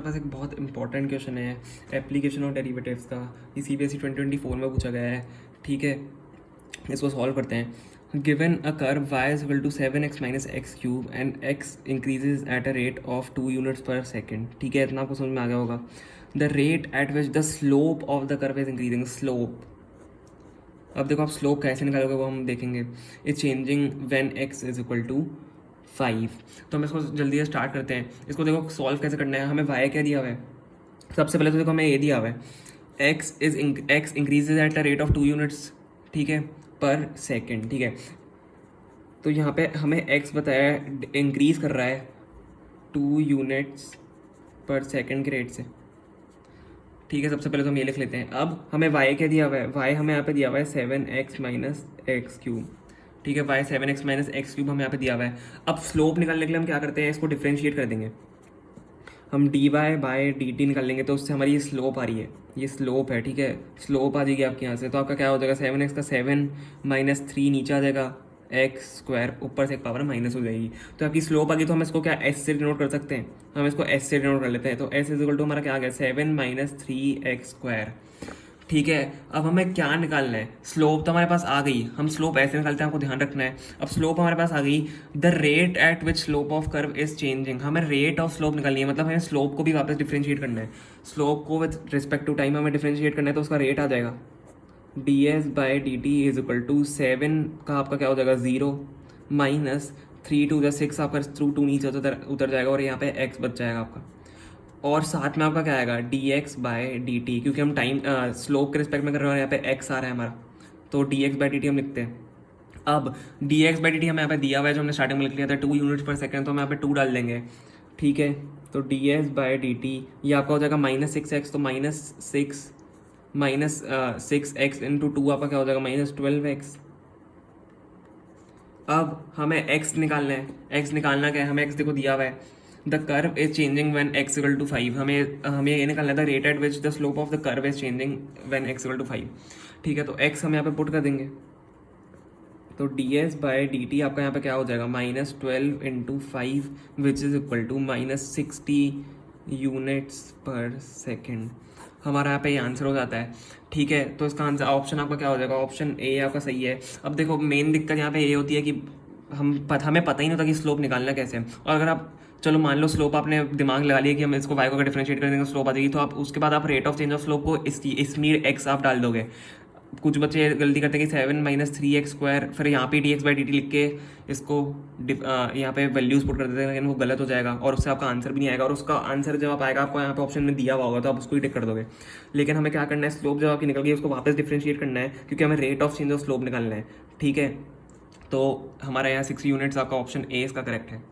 पास एक बहुत important question है एप्लीकेशन ऑफ डेरिवेटिव्स का। ये CBSE 2024 में पूछा गया है। ठीक है, इसको सॉल्व करते हैं। Given a curve y is equal to 7x minus x cube and x increases at a rate of 2 units per second. ठीक है, इतना आपको समझ में आ गया होगा। The rate at which the slope of the curve is increasing. Slope, अब देखो आप स्लोप कैसे निकालोगे वो हम देखेंगे। Is changing when x is equal to 5। तो हम इसको जल्दी से स्टार्ट करते हैं। इसको देखो सॉल्व कैसे करना है। हमें y क्या दिया हुआ है, सबसे पहले तो देखो हमें ये दिया हुआ है x increases at the rate of 2 units, ठीक है, पर सेकेंड। ठीक है, तो यहाँ पे हमें x बताया इंक्रीज कर रहा है 2 यूनिट्स पर सेकेंड के रेट से। ठीक है, सबसे पहले तो हम ये लिख लेते हैं। अब हमें y क्या दिया हुआ है, y हमें यहाँ पे दिया हुआ है 7x माइनस एक्स क्यूब। ठीक है, y 7x minus x cube हमें यहाँ पे दिया हुआ है। अब स्लोप निकालने के लिए हम क्या करते हैं, इसको डिफ्रेंशिएट कर देंगे। हम dy बाय dt निकाल लेंगे, तो उससे हमारी ये स्लोप आ रही है, ये स्लोप है। ठीक है, स्लोप आ जाएगी आपके यहाँ से, तो आपका क्या हो जाएगा 7x का 7 माइनस 3 नीचे आ जाएगा, एक्स स्क्वायर ऊपर से एक पावर माइनस हो जाएगी। तो आपकी स्लोप आ गई, तो हम इसको क्या एस से डिनोट कर सकते हैं। हम इसको एस से डिनोट कर लेते हैं। तो एस इज इक्वल टू हमारा क्या आ गया 7 माइनस 3x स्क्वायर। ठीक है, अब हमें क्या निकालना है, स्लोप तो हमारे पास आ गई। हम स्लोप ऐसे निकालते हैं, आपको ध्यान रखना है। अब स्लोप हमारे पास आ गई, the rate at which slope of curve is changing. हमें रेट ऑफ स्लोप निकालनी है, मतलब हमें स्लोप को भी वापस डिफ्रेंशिएट करना है। स्लोप को विद रिस्पेक्ट टू टाइम हमें डिफ्रेंशिएट करना है, तो उसका रेट आ जाएगा ds by d t is equal to 7 का आपका क्या हो जाएगा 0 माइनस 3 टू द 6 आपका थ्रू 2 नीचे उतर जाएगा, और यहाँ पे x बच जाएगा आपका। और साथ में आपका क्या आएगा dx बाय डी टी, क्योंकि हम टाइम स्लोप के रिस्पेक्ट में कर रहे हैं और यहाँ पे x आ रहा है हमारा, तो dx बाई डी टी हम लिखते हैं। अब dx बाई डी टी हमें यहाँ पे दिया हुआ है, जो हमने स्टार्टिंग में लिख लिया था 2 यूनिट्स पर सेकेंड, तो हम यहाँ पे 2 डाल देंगे। ठीक है, तो ds बाई डी टी ये आपका हो जाएगा माइनस 6x, तो माइनस 6x इंटू 2 आपका क्या हो जाएगा माइनस 12x। अब हमें x निकालना है। x निकालना क्या है, हमें x देखो दिया हुआ है, the curve is changing when x equal to 5। हमें ये निकालना था rate at which the slope of the curve is changing when x equal to 5। ठीक है, तो x हम यहाँ पे पुट कर देंगे, तो ds बाई डी टी आपका यहाँ पे क्या हो जाएगा minus 12 into 5 which is equal to minus 60 units per second. हमारा यहाँ पे ये आंसर हो जाता है। ठीक है, तो इसका आंसर ऑप्शन आपका क्या हो जाएगा, ऑप्शन ए आपका सही है। अब देखो मेन दिक्कत यहाँ पे ये होती है कि हमें पता ही नहीं होता कि स्लोप निकालना कैसे है। और अगर आप चलो मान लो स्लोप आपने दिमाग लगा लिया कि हम इसको y को डिफरेंशिएट कर देंगे स्लोप आ जाएगी, तो आप उसके बाद आप rate of change of slope को इसमें x आप डाल दोगे। कुछ बच्चे गलती करते हैं कि 7 माइनस 3x स्क्वायर, फिर यहाँ पे dx बाई डी टी लिख के इसको यहाँ पे वैल्यूज पुट कर देते हैं, लेकिन वो गलत हो जाएगा और उससे आपका आंसर भी नहीं आएगा। और उसका आंसर जब आप आएगा आपको यहाँ पे ऑप्शन में दिया हुआ होगा, तो आप उसको ही टिक कर दोगे। लेकिन हमें क्या करना है, स्लोप जब आपकी निकल गई उसको वापस डिफ्रेंशिएट करना है, क्योंकि हमें rate of change of slope निकालना है। ठीक है, तो हमारा यहाँ 6 यूनिट्स आपका ऑप्शन ए इसका करेक्ट है।